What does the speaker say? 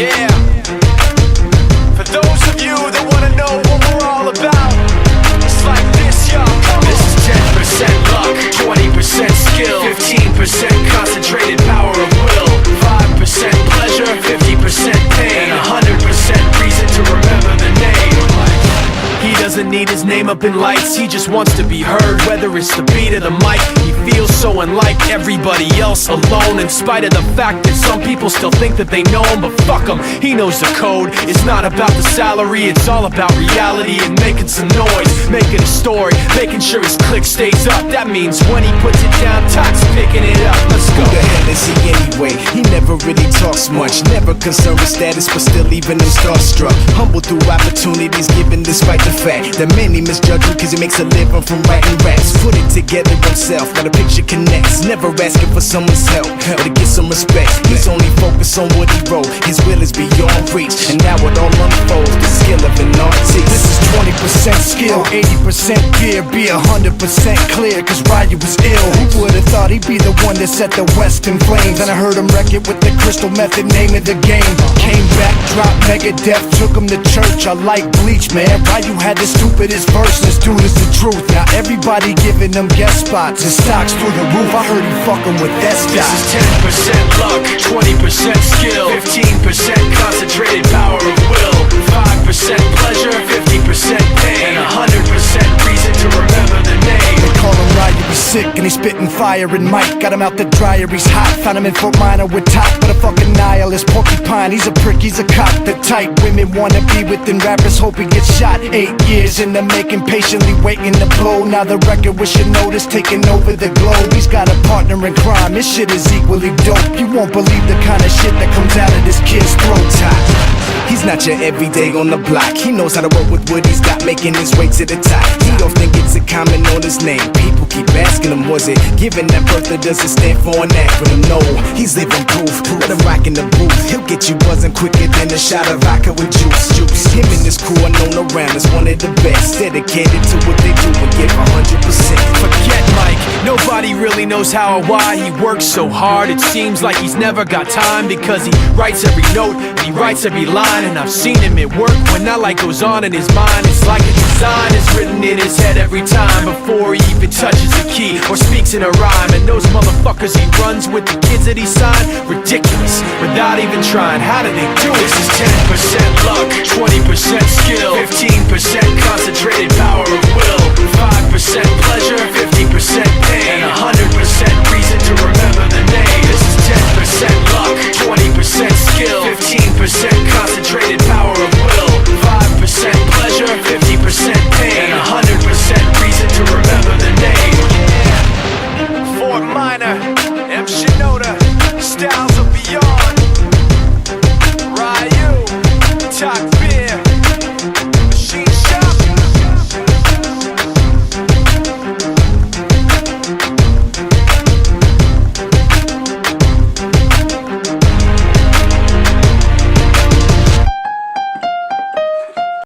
Yeah. For those of you that wanna know what we're all about, it's like this, y'all. This is 10% luck, 20% skill, 15% concentrated power of will, 5% pleasure, 50% pain, and 100% reason to remember the name. He doesn't need his name up in lights, he just wants to be heard, whether it's the beat of the mic. He feels so unlike everybody else, alone, in spite of the fact that some people still think that they know him. But fuck him, he knows the code. It's not about the salary, it's all about reality and making some noise, making a story, making sure his click stays up. That means when he puts it down, Tox picking it up. Let's go. Who the hell is he anyway? He never really talks much, never concerned with status, but still even him starstruck. Humble through opportunities given despite the fact that many misjudge him cause he makes a living from writing raps. Put it together himself, now the picture connects. Never asking for someone's help or to get some respect. He's only focused on what he wrote, his will is beyond reach, and now it all unfolds, the skill of an artist. This is 20% skill, 80% fear, be 100% clear, cause Ryu was ill. Who would've thought he'd be the one that set the West in flames? And I heard him wreck it with the Crystal Method, name of the game. Came back, dropped Megadeth, took him to church. I like Bleach, man. Ryu had the stupidest verse, this dude is the truth. Now everybody giving them guest spots and stocks through the roof. I heard he fucking with S. This is 10% luck, 20% skill, 15% concentrated power of will, 5% pleasure, 50% pain, and 100% reason to remember the name. They call him Ryu, he's sick and he's spitting fire. And Mike got him out the dryer, he's hot. Found him in Fort Minor with top, but a fucking nihilist porcupine. He's a prick, he's a cop. The type women wanna be within rappers, hope he gets shot. 8 years in the making, patiently waiting to blow. Now the record with your notice taking over the globe. He's got a partner in crime, this shit is equally dope. You won't believe the kind of shit that comes out of this kid's throat. He's not your everyday on the block. He knows how to work with what he's got, making his way to the top. He often gets a comment on his name. People keep asking him, was it given that birth or does it stand for an acronym? No, he's living proof. Let him rock in the booth. He'll get you buzzing quicker than a shot of vodka with juice. Him and his crew are known around as one of the best, dedicated to what they do and give 100%. Forget Mike, nobody really knows how or why he works so hard. It seems like he's never got time, because he writes every note, he writes every line. And I've seen him at work when that light goes on in his mind. It's like a design is written in his head every time, before he even touches a key or speaks in a rhyme. And those motherfuckers he runs with, the kids that he signed, ridiculous, without even trying. How do they do it? This is 10% luck, 20% skill, 15% concentrated power of will, 5% pleasure, 50% pain, and 100% reason to remember